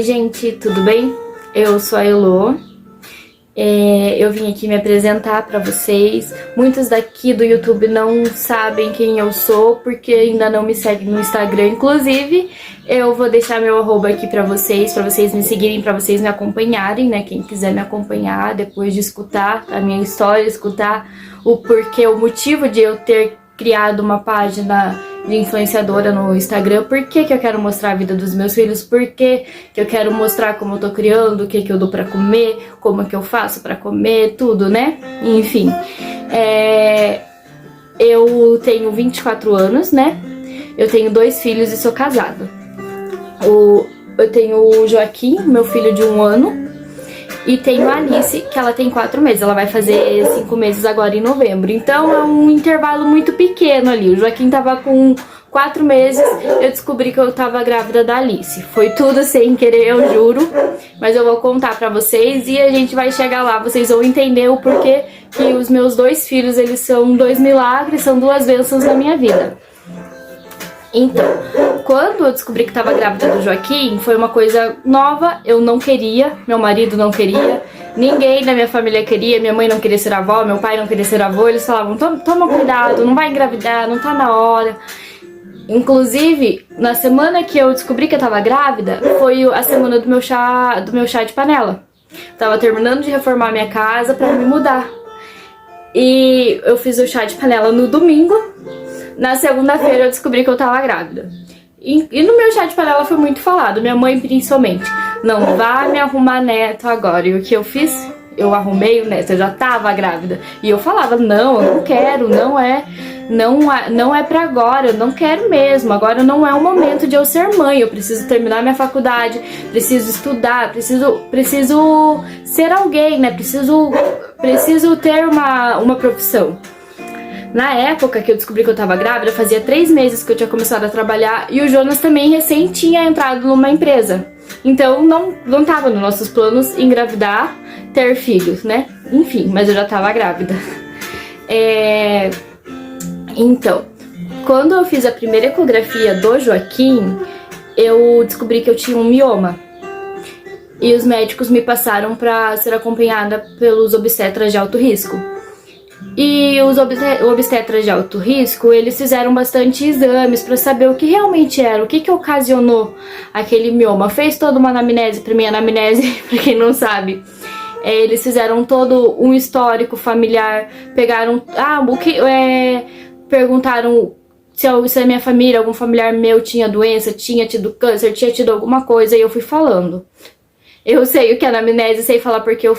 gente, tudo bem? Eu sou a Elô. Eu vim aqui me apresentar pra vocês. Muitos daqui do YouTube não sabem quem eu sou porque ainda não me seguem no Instagram. Inclusive, eu vou deixar meu arroba aqui pra vocês me seguirem, pra vocês me acompanharem, né? Quem quiser me acompanhar depois de escutar a minha história, escutar o porquê, o motivo de eu ter criado uma página de influenciadora no Instagram, por que eu quero mostrar a vida dos meus filhos, por que eu quero mostrar como eu tô criando, o que eu dou pra comer, como é que eu faço pra comer, tudo, né? Enfim, eu tenho 24 anos, né? Eu tenho 2 filhos e sou casada. Eu tenho o Joaquim, meu filho de 1 ano, e tenho a Alice, que ela tem 4 meses. Ela vai fazer 5 meses agora em novembro. Então é um intervalo muito pequeno ali. O Joaquim tava com 4 meses, eu descobri que eu tava grávida da Alice. Foi tudo sem querer, eu juro. Mas eu vou contar pra vocês e a gente vai chegar lá. Vocês vão entender o porquê que os meus 2 filhos, eles são 2 milagres, são 2 bênçãos na minha vida. Então, quando eu descobri que estava grávida do Joaquim, foi uma coisa nova, eu não queria, meu marido não queria, ninguém da minha família queria, minha mãe não queria ser avó, meu pai não queria ser avô, eles falavam, toma cuidado, não vai engravidar, não tá na hora. Inclusive, na semana que eu descobri que eu tava grávida, foi a semana do meu chá de panela. Tava terminando de reformar minha casa pra me mudar. E eu fiz o chá de panela no domingo. Na segunda-feira eu descobri que eu tava grávida. E no meu chá de panela foi muito falado, minha mãe principalmente. Não vai me arrumar neto agora. E o que eu fiz? Eu arrumei o neto, eu já tava grávida. E eu falava, não, eu não quero, não é pra agora, eu não quero mesmo. Agora não é o momento de eu ser mãe. Eu preciso terminar minha faculdade, preciso estudar, preciso ser alguém, né? Preciso ter uma profissão. Na época que eu descobri que eu tava grávida, fazia 3 meses que eu tinha começado a trabalhar e o Jonas também recém tinha entrado numa empresa. Então não tava nos nossos planos engravidar, ter filhos, né? Enfim, mas eu já tava grávida. Então, quando eu fiz a primeira ecografia do Joaquim, eu descobri que eu tinha um mioma. E os médicos me passaram pra ser acompanhada pelos obstetras de alto risco. E os obstetras de alto risco, eles fizeram bastante exames pra saber o que realmente era, o que ocasionou aquele mioma. Fez toda uma anamnese, pra mim, anamnese, pra quem não sabe. Eles fizeram todo um histórico familiar, pegaram, perguntaram se a minha família, algum familiar meu tinha doença, tinha tido câncer, tinha tido alguma coisa, e eu fui falando. Eu sei o que é anamnese, sei falar porque eu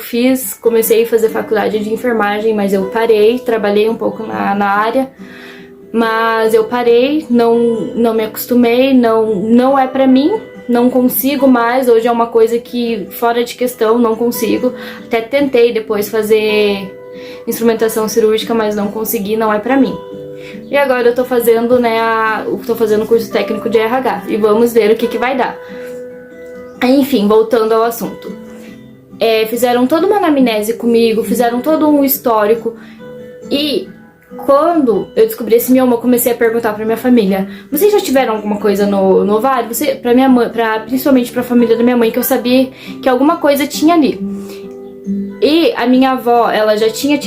comecei a fazer faculdade de enfermagem, mas eu parei, trabalhei um pouco na área, mas eu parei, não me acostumei, não é pra mim, não consigo mais, hoje é uma coisa que fora de questão, não consigo. Até tentei depois fazer instrumentação cirúrgica, mas não consegui, não é pra mim. E agora eu tô fazendo, curso técnico de RH e vamos ver o que vai dar. Enfim, voltando ao assunto. Fizeram toda uma anamnese comigo, fizeram todo um histórico. E quando eu descobri esse mioma, eu comecei a perguntar pra minha família: vocês já tiveram alguma coisa no ovário? Pra minha mãe, principalmente pra família da minha mãe, que eu sabia que alguma coisa tinha ali. E a minha avó, ela já tinha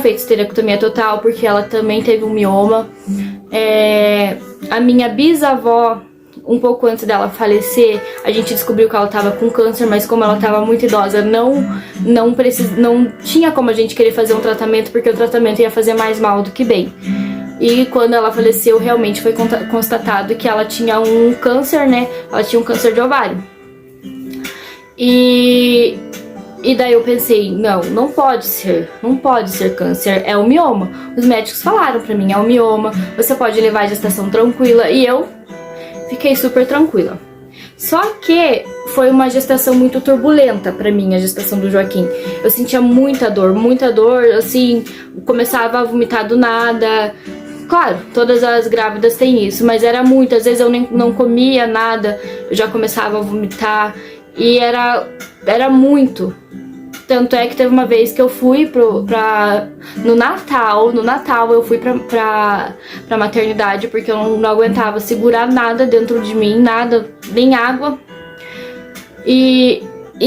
feito esterectomia total, porque ela também teve um mioma. A minha bisavó, um pouco antes dela falecer, a gente descobriu que ela tava com câncer, mas como ela tava muito idosa, não tinha como a gente querer fazer um tratamento, porque o tratamento ia fazer mais mal do que bem. E quando ela faleceu, realmente foi constatado que ela tinha um câncer, né? Ela tinha um câncer de ovário. E daí eu pensei, não pode ser câncer, é o mioma. Os médicos falaram pra mim, é o mioma, você pode levar a gestação tranquila, e eu fiquei super tranquila. Só que foi uma gestação muito turbulenta pra mim, a gestação do Joaquim. Eu sentia muita dor, assim, começava a vomitar do nada. Claro, todas as grávidas têm isso, mas era muito. Às vezes eu não comia nada, eu já começava a vomitar. E era muito. Tanto é que teve uma vez que eu fui no Natal eu fui pra maternidade, porque eu não aguentava segurar nada dentro de mim, nada, nem água. E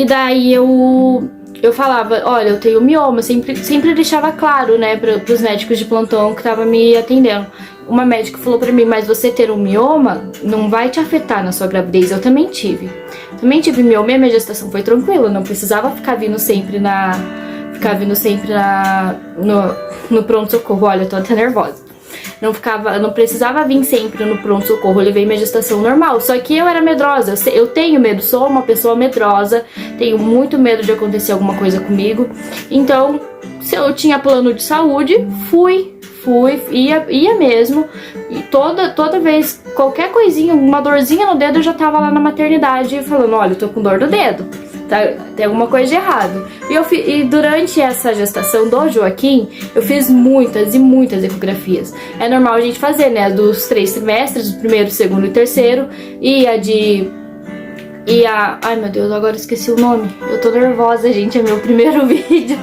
daí eu falava, olha, eu tenho mioma, sempre deixava claro, né, pros médicos de plantão que tava me atendendo. Uma médica falou pra mim, mas você ter um mioma não vai te afetar na sua gravidez. Eu também tive. Também tive mioma e a minha gestação foi tranquila, não precisava ficar vindo sempre no pronto-socorro. Olha, eu tô até nervosa. Não precisava vir sempre no pronto-socorro, eu levei minha gestação normal. Só que eu era medrosa, eu tenho medo, sou uma pessoa medrosa, tenho muito medo de acontecer alguma coisa comigo. Então, se eu tinha plano de saúde, ia mesmo. E toda vez, qualquer coisinha, uma dorzinha no dedo, eu já tava lá na maternidade falando, olha, eu tô com dor no dedo. Tem alguma coisa de errado. E durante essa gestação do Joaquim, eu fiz muitas e muitas ecografias. É normal a gente fazer, né? Dos 3 trimestres, o primeiro, o segundo e o terceiro. Ai, meu Deus, agora eu esqueci o nome. Eu tô nervosa, gente, é meu primeiro vídeo.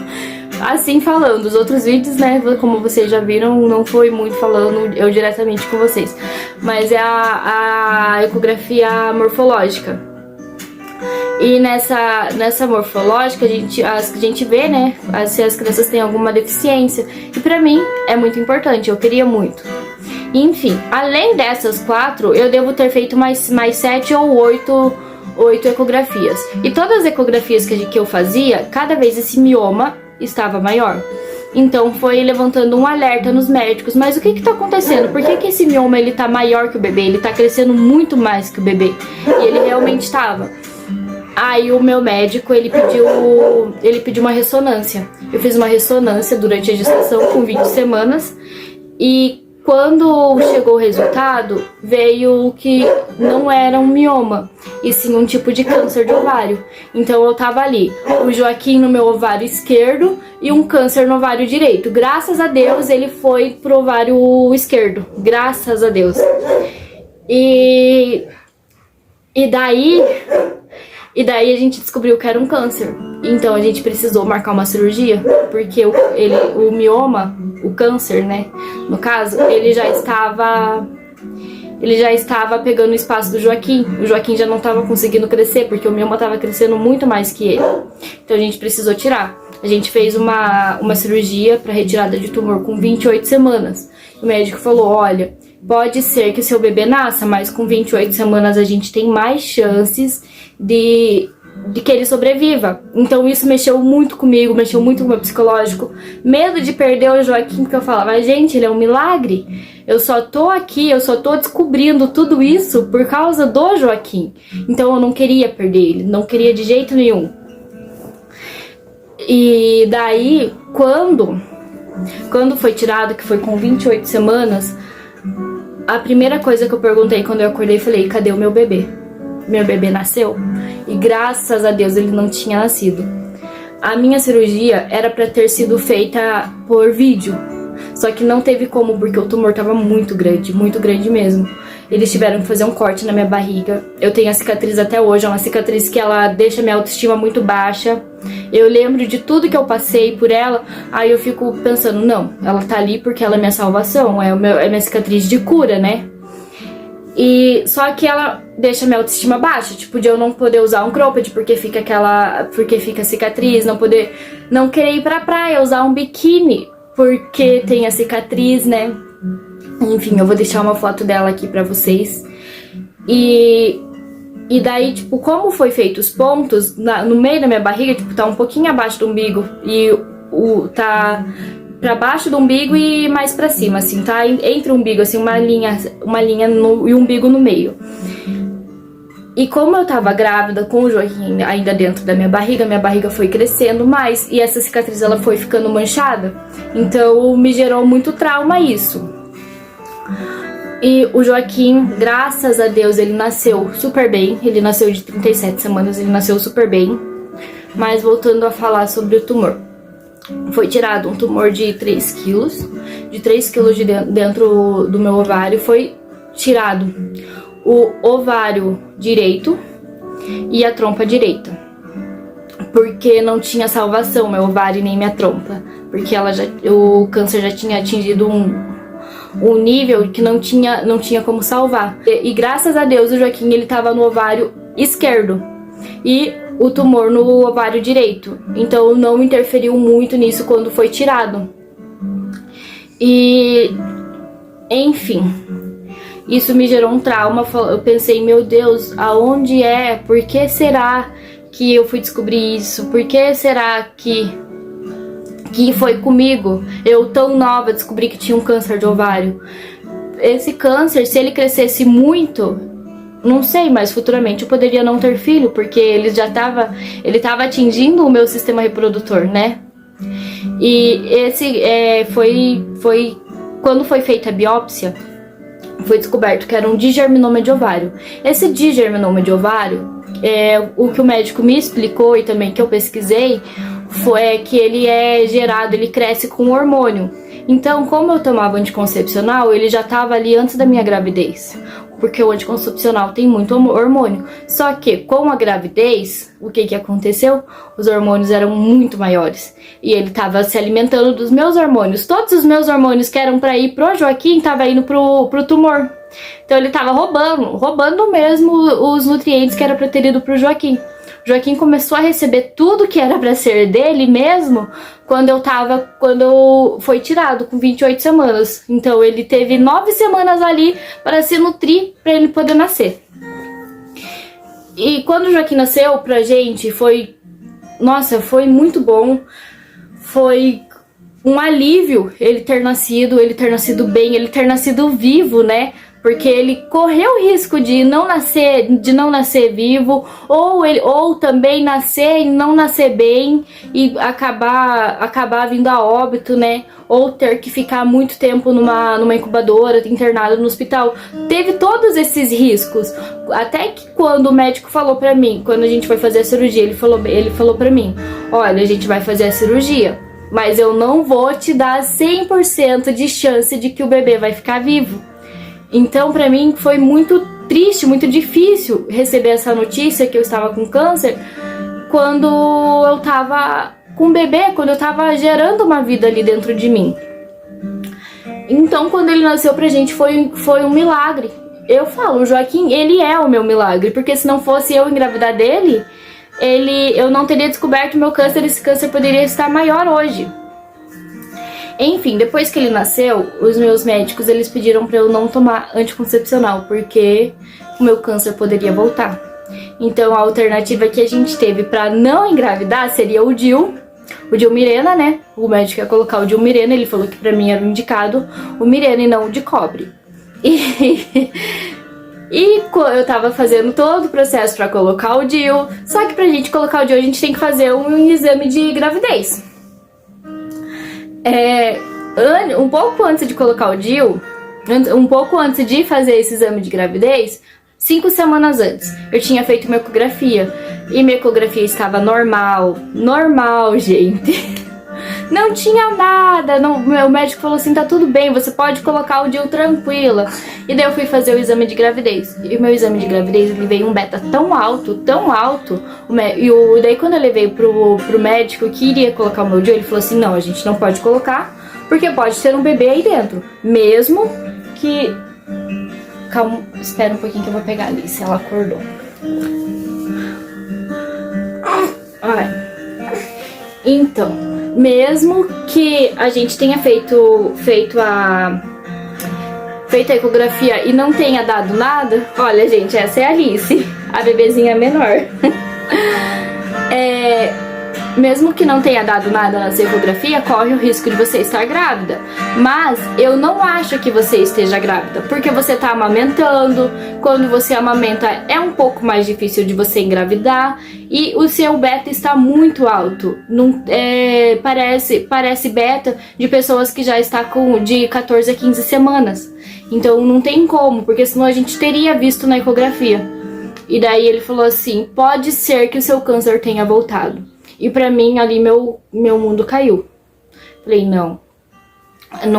Assim falando, os outros vídeos, né, como vocês já viram, não foi muito falando eu diretamente com vocês. Mas é a ecografia morfológica. E nessa morfológica a gente vê, né, se as crianças têm alguma deficiência. E pra mim é muito importante, eu queria muito. Enfim, além dessas 4, eu devo ter feito mais 7 ou 8 ecografias. E todas as ecografias que eu fazia, cada vez esse mioma estava maior. Então foi levantando um alerta nos médicos. Mas o que tá acontecendo? Por que esse mioma ele tá maior que o bebê? Ele tá crescendo muito mais que o bebê. E ele realmente estava. Aí o meu médico, ele pediu uma ressonância. Eu fiz uma ressonância durante a gestação com 20 semanas. E quando chegou o resultado, veio que não era um mioma, e sim um tipo de câncer de ovário. Então eu tava ali, o Joaquim no meu ovário esquerdo e um câncer no ovário direito. Graças a Deus ele foi pro ovário esquerdo, graças a Deus. E daí a gente descobriu que era um câncer. Então a gente precisou marcar uma cirurgia, porque o mioma, o câncer, né, no caso, ele já estava pegando o espaço do Joaquim. O Joaquim já não estava conseguindo crescer, porque o mioma estava crescendo muito mais que ele. Então a gente precisou tirar. A gente fez uma cirurgia para retirada de tumor com 28 semanas. O médico falou, olha, pode ser que seu bebê nasça, mas com 28 semanas a gente tem mais chances de que ele sobreviva. Então isso mexeu muito comigo, mexeu muito com o meu psicológico. Medo de perder o Joaquim, porque eu falava, gente, ele é um milagre. Eu só tô aqui, eu só tô descobrindo tudo isso por causa do Joaquim. Então eu não queria perder ele, não queria de jeito nenhum. E daí, quando foi tirado, que foi com 28 semanas, a primeira coisa que eu perguntei quando eu acordei, falei, cadê o meu bebê? Meu bebê nasceu? E graças a Deus ele não tinha nascido. A minha cirurgia era pra ter sido feita por vídeo, só que não teve como, porque o tumor tava muito grande mesmo. Eles tiveram que fazer um corte na minha barriga. Eu tenho a cicatriz até hoje, é uma cicatriz que ela deixa minha autoestima muito baixa. Eu lembro de tudo que eu passei por ela, aí eu fico pensando, não, ela tá ali porque ela é minha salvação, é minha cicatriz de cura, né? E só que ela deixa minha autoestima baixa, tipo, de eu não poder usar um cropped porque fica cicatriz, não querer ir pra praia, usar um biquíni porque tem a cicatriz, né? Enfim, eu vou deixar uma foto dela aqui pra vocês. E daí, tipo, como foi feito os pontos, no meio da minha barriga, tipo, tá um pouquinho abaixo do umbigo e tá pra baixo do umbigo e mais pra cima, assim, tá? Entre o umbigo, assim, uma linha e o umbigo no meio. E como eu tava grávida com o Joaquim ainda dentro da minha barriga foi crescendo mais e essa cicatriz ela foi ficando manchada. Então me gerou muito trauma isso. E o Joaquim, graças a Deus, ele nasceu super bem. Ele nasceu de 37 semanas, ele nasceu super bem. Mas voltando a falar sobre o tumor. Foi tirado um tumor de 3 quilos. De 3 quilos dentro do meu ovário foi tirado o ovário direito e a trompa direita. Porque não tinha salvação, meu ovário nem minha trompa. Porque o câncer já tinha atingido um nível que não tinha como salvar. E graças a Deus o Joaquim ele tava no ovário esquerdo. e o tumor no ovário direito. Então não interferiu muito nisso quando foi tirado. E, enfim, isso me gerou um trauma. Eu pensei, meu Deus, aonde é? Por que será que eu fui descobrir isso? Por que será que foi comigo? Eu tão nova descobri que tinha um câncer de ovário. Esse câncer, se ele crescesse muito, não sei, mas futuramente eu poderia não ter filho, porque ele tava atingindo o meu sistema reprodutor, né? E esse foi quando foi feita a biópsia, foi descoberto que era um digerminoma de ovário. Esse digerminoma de ovário, o que o médico me explicou e também que eu pesquisei, foi que ele é gerado, ele cresce com hormônio. Então, como eu tomava anticoncepcional, ele já estava ali antes da minha gravidez, porque o anticoncepcional tem muito hormônio. Só que com a gravidez, o que aconteceu? Os hormônios eram muito maiores e ele estava se alimentando dos meus hormônios. Todos os meus hormônios que eram para ir pro Joaquim estavam indo pro tumor. Então ele estava roubando mesmo os nutrientes que era para ter ido pro Joaquim. Joaquim começou a receber tudo que era para ser dele mesmo quando foi tirado com 28 semanas. Então ele teve 9 semanas ali para se nutrir, para ele poder nascer. E quando o Joaquim nasceu pra gente, foi muito bom. Foi um alívio ele ter nascido bem, ele ter nascido vivo, né? Porque ele correu o risco de não nascer vivo, ou também nascer e não nascer bem e acabar vindo a óbito, né? Ou ter que ficar muito tempo numa incubadora, internado no hospital. Teve todos esses riscos. Até que quando o médico falou pra mim, quando a gente foi fazer a cirurgia, ele falou pra mim: olha, a gente vai fazer a cirurgia, mas eu não vou te dar 100% de chance de que o bebê vai ficar vivo. Então, pra mim, foi muito triste, muito difícil receber essa notícia que eu estava com câncer quando eu tava com o bebê, quando eu tava gerando uma vida ali dentro de mim. Então, quando ele nasceu pra gente, foi um milagre. Eu falo, o Joaquim, ele é o meu milagre, porque se não fosse eu engravidar dele, eu não teria descoberto o meu câncer, esse câncer poderia estar maior hoje. Enfim, depois que ele nasceu, os meus médicos, eles pediram pra eu não tomar anticoncepcional, porque o meu câncer poderia voltar. Então a alternativa que a gente teve pra não engravidar seria o DIU Mirena, né? O médico ia colocar o DIU Mirena, ele falou que pra mim era indicado o Mirena e não o de cobre. E eu tava fazendo todo o processo pra colocar o DIU, só que pra gente colocar o DIU a gente tem que fazer um exame de gravidez. Um pouco antes de colocar o DIU, um pouco antes de fazer esse exame de gravidez, 5 semanas antes, eu tinha feito minha ecografia. E minha ecografia estava normal, gente. Não tinha nada. Meu médico falou assim, tá tudo bem, você pode colocar o DIU tranquila. E daí eu fui fazer o exame de gravidez. E o meu exame de gravidez, ele veio um beta tão alto. E daí quando eu levei pro médico que iria colocar o meu DIU, ele falou assim, não, a gente não pode colocar, porque pode ter um bebê aí dentro. Mesmo que... Calma, espera um pouquinho que eu vou pegar a Alice, ela acordou. Então, mesmo que a gente tenha feito a ecografia e não tenha dado nada, olha, gente, essa é a Alice, a bebezinha menor. Mesmo que não tenha dado nada na ecografia, corre o risco de você estar grávida. Mas eu não acho que você esteja grávida, porque você está amamentando. Quando você amamenta é um pouco mais difícil de você engravidar. E o seu beta está muito alto. Parece beta de pessoas que já está de 14 a 15 semanas. Então não tem como, porque senão a gente teria visto na ecografia. E daí ele falou assim, pode ser que o seu câncer tenha voltado. E pra mim, ali, meu mundo caiu. Falei, não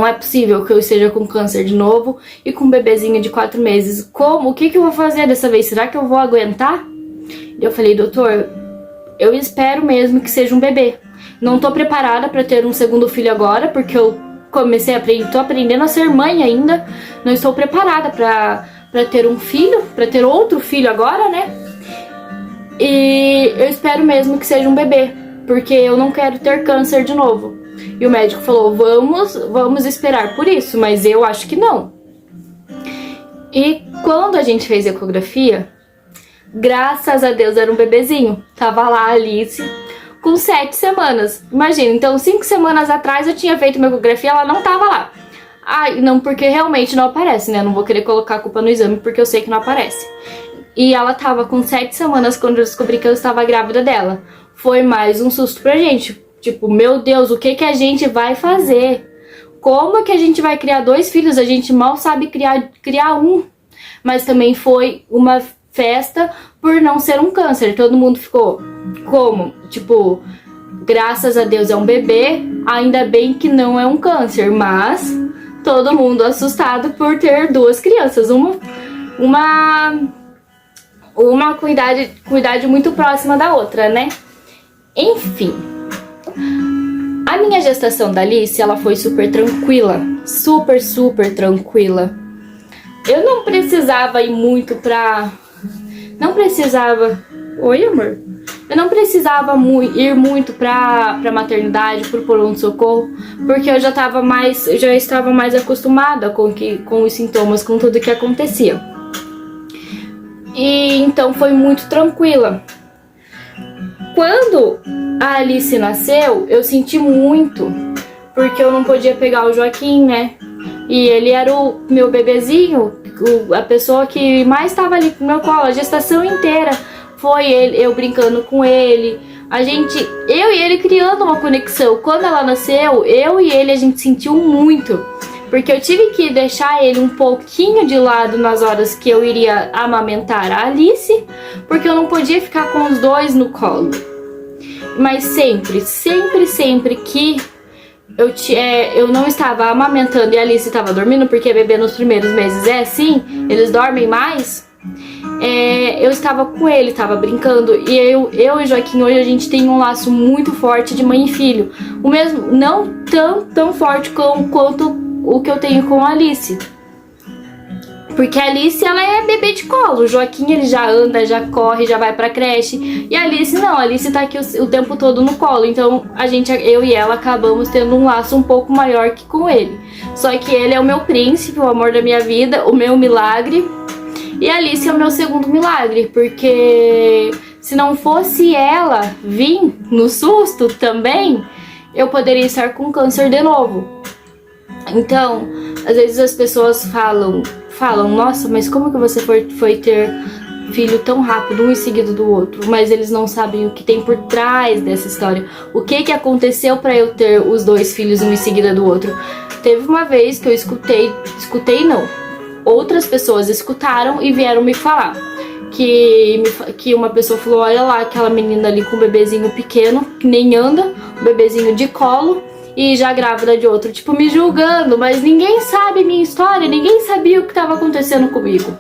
é possível que eu esteja com câncer de novo e com um bebezinho de 4 meses. Como? O que eu vou fazer dessa vez? Será que eu vou aguentar? Eu falei, doutor, eu espero mesmo que seja um bebê. Não tô preparada pra ter um segundo filho agora, porque eu tô aprendendo a ser mãe ainda. Não estou preparada pra ter um filho, pra ter outro filho agora, né? E eu espero mesmo que seja um bebê, porque eu não quero ter câncer de novo. E o médico falou, vamos esperar por isso, mas eu acho que não. E quando a gente fez a ecografia, graças a Deus era um bebezinho. Tava lá a Alice com 7 semanas. Imagina, então 5 semanas atrás eu tinha feito uma ecografia e ela não tava lá. Ai, não, porque realmente não aparece, né? Eu não vou querer colocar a culpa no exame porque eu sei que não aparece. E ela tava com 7 semanas quando eu descobri que eu estava grávida dela. Foi mais um susto pra gente. Tipo, meu Deus, o que a gente vai fazer? Como que a gente vai criar 2 filhos? A gente mal sabe criar um. Mas também foi uma festa por não ser um câncer. Todo mundo ficou como? Tipo, graças a Deus é um bebê, ainda bem que não é um câncer. Mas todo mundo assustado por ter 2 crianças. Uma com idade muito próxima da outra, né? Enfim. A minha gestação da Alice, ela foi super tranquila. Super, super tranquila. Eu não precisava ir muito pra... Não precisava... Oi, amor? Eu não precisava ir muito pra maternidade, pro pronto-socorro, porque eu já estava mais acostumada com os sintomas, com tudo que acontecia. E então foi muito tranquila. Quando a Alice nasceu, eu senti muito, porque eu não podia pegar o Joaquim, né? E ele era o meu bebezinho, a pessoa que mais estava ali no meu colo, a gestação inteira foi eu brincando com ele. Eu e ele criando uma conexão. Quando ela nasceu, eu e ele a gente sentiu muito, porque eu tive que deixar ele um pouquinho de lado nas horas que eu iria amamentar a Alice, porque eu não podia ficar com os 2 no colo. Mas sempre que eu não estava amamentando e a Alice estava dormindo, porque bebê nos primeiros meses é assim, eles dormem mais, eu estava com ele, estava brincando. E eu e Joaquim hoje a gente tem um laço muito forte de mãe e filho. O mesmo, não tão forte quanto o que eu tenho com a Alice. Porque a Alice, ela é bebê de colo. O Joaquim, ele já anda, já corre, já vai pra creche. E a Alice não, a Alice tá aqui o tempo todo no colo. Então, eu e ela acabamos tendo um laço um pouco maior que com ele. Só que ele é o meu príncipe, o amor da minha vida, o meu milagre. E a Alice é o meu segundo milagre, porque se não fosse ela vir no susto também, eu poderia estar com câncer de novo. Então, às vezes as pessoas falam, nossa, mas como que você foi ter filho tão rápido, um em seguida do outro? Mas eles não sabem o que tem por trás dessa história. O que aconteceu pra eu ter os 2 filhos, um em seguida do outro? Teve uma vez que eu escutei não, outras pessoas escutaram e vieram me falar que uma pessoa falou, olha lá aquela menina ali com um bebezinho pequeno, que nem anda, um bebezinho de colo, e já grávida de outro, tipo, me julgando, mas ninguém sabe minha história, ninguém sabia o que estava acontecendo comigo.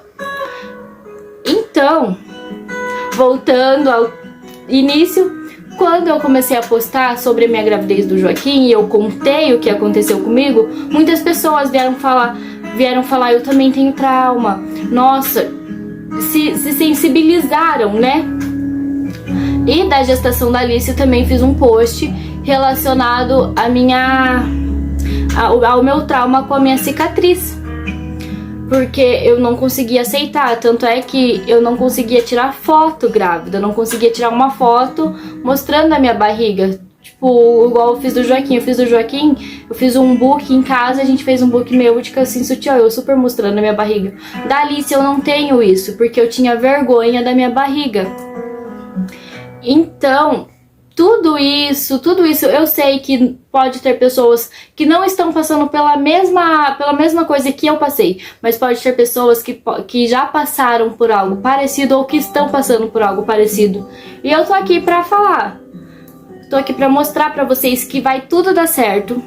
Então, voltando ao início, quando eu comecei a postar sobre a minha gravidez do Joaquim e eu contei o que aconteceu comigo, muitas pessoas vieram falar, eu também tenho trauma. Nossa, se sensibilizaram, né? E da gestação da Alice eu também fiz um post relacionado ao meu trauma com a minha cicatriz, porque eu não conseguia aceitar, tanto é que eu não conseguia tirar foto grávida, eu não conseguia tirar uma foto mostrando a minha barriga, tipo, igual eu fiz do Joaquim. Eu fiz um book em casa, a gente fez um book meu de calcinha sutiã, eu super mostrando a minha barriga. Da Alice eu não tenho isso, porque eu tinha vergonha da minha barriga. Então, tudo isso, eu sei que pode ter pessoas que não estão passando pela mesma coisa que eu passei, mas pode ter pessoas que já passaram por algo parecido ou que estão passando por algo parecido. E eu tô aqui pra falar, tô aqui pra mostrar pra vocês que vai tudo dar certo.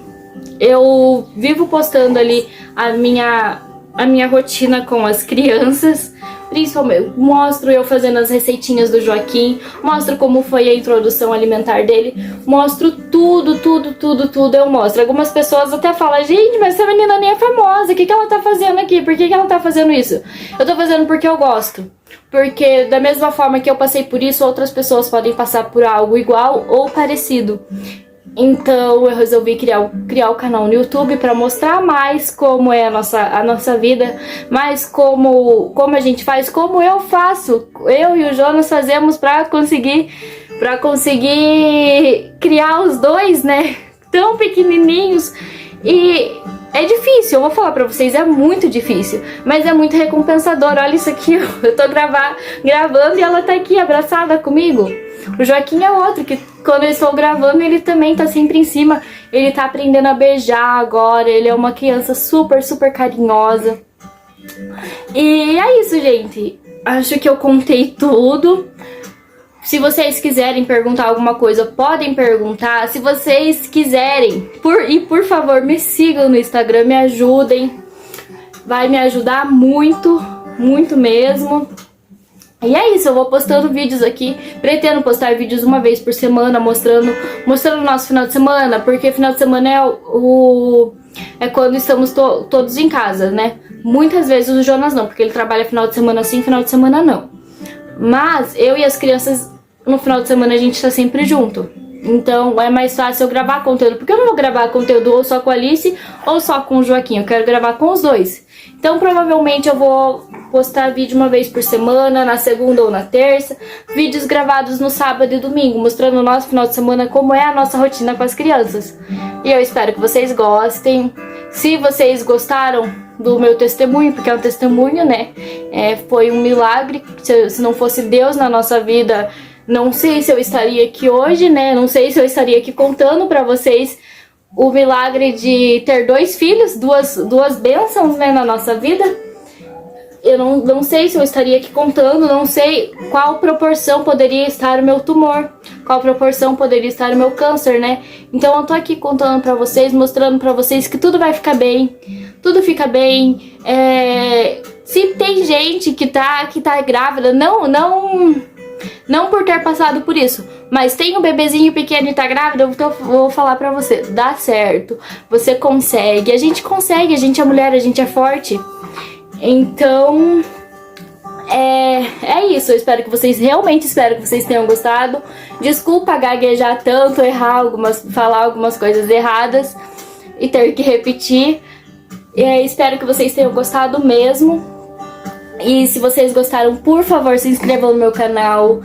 Eu vivo postando ali a minha rotina com as crianças, Principalmente, mostro eu fazendo as receitinhas do Joaquim, mostro como foi a introdução alimentar dele, mostro tudo eu mostro. Algumas pessoas até falam, gente, mas essa menina nem é famosa, o que ela tá fazendo aqui? Por que ela tá fazendo isso? Eu tô fazendo porque eu gosto. Porque da mesma forma que eu passei por isso, outras pessoas podem passar por algo igual ou parecido. Então eu resolvi criar o canal no YouTube para mostrar mais como é a nossa vida, mais como a gente faz, como eu faço, eu e o Jonas fazemos para conseguir criar os dois, né? Tão pequenininhos. E é difícil, eu vou falar pra vocês, é muito difícil, mas é muito recompensador. Olha isso aqui, eu tô gravando e ela tá aqui abraçada comigo. O Joaquim é outro, que quando eu estou gravando ele também tá sempre em cima. Ele tá aprendendo a beijar agora, ele é uma criança super carinhosa. E é isso, gente. Acho que eu contei tudo. Se vocês quiserem perguntar alguma coisa, podem perguntar. Se vocês quiserem, por favor, me sigam no Instagram, me ajudem. Vai me ajudar muito mesmo. E é isso, eu vou postando vídeos aqui. Pretendo postar vídeos uma vez por semana, mostrando o nosso final de semana. Porque final de semana é quando estamos todos em casa, né? Muitas vezes o Jonas não, porque ele trabalha final de semana sim, final de semana não. Mas eu e as crianças, no final de semana a gente tá sempre junto. Então é mais fácil eu gravar conteúdo. Porque eu não vou gravar conteúdo ou só com a Alice ou só com o Joaquim. Eu quero gravar com os dois. Então provavelmente eu vou postar vídeo uma vez por semana, na segunda ou na terça. Vídeos gravados no sábado e domingo, mostrando o nosso final de semana, como é a nossa rotina com as crianças. E eu espero que vocês gostem. Se vocês gostaram do meu testemunho, porque é um testemunho, né? Foi um milagre. Se não fosse Deus na nossa vida, não sei se eu estaria aqui hoje, né? Não sei se eu estaria aqui contando pra vocês o milagre de ter 2 filhos, duas bênçãos, né, na nossa vida. Eu não sei se eu estaria aqui contando, não sei qual proporção poderia estar o meu tumor, qual proporção poderia estar o meu câncer, né? Então eu tô aqui contando pra vocês, mostrando pra vocês que tudo vai ficar bem, tudo fica bem. Se tem gente que tá grávida, não por ter passado por isso, mas tem um bebezinho pequeno e tá grávida, eu vou falar pra você, dá certo, você consegue, a gente é mulher, a gente é forte. Então, é isso, eu espero que vocês tenham gostado. Desculpa gaguejar tanto, falar algumas coisas erradas e ter que repetir. Espero que vocês tenham gostado mesmo. E se vocês gostaram, por favor, se inscrevam no meu canal,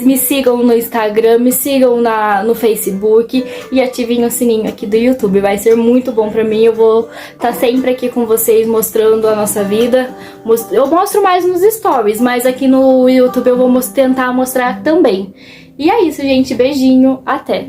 me sigam no Instagram, me sigam no Facebook e ativem o sininho aqui do YouTube. Vai ser muito bom pra mim, eu vou estar sempre aqui com vocês mostrando a nossa vida. Eu mostro mais nos stories, mas aqui no YouTube eu vou tentar mostrar também. E é isso, gente, beijinho, até!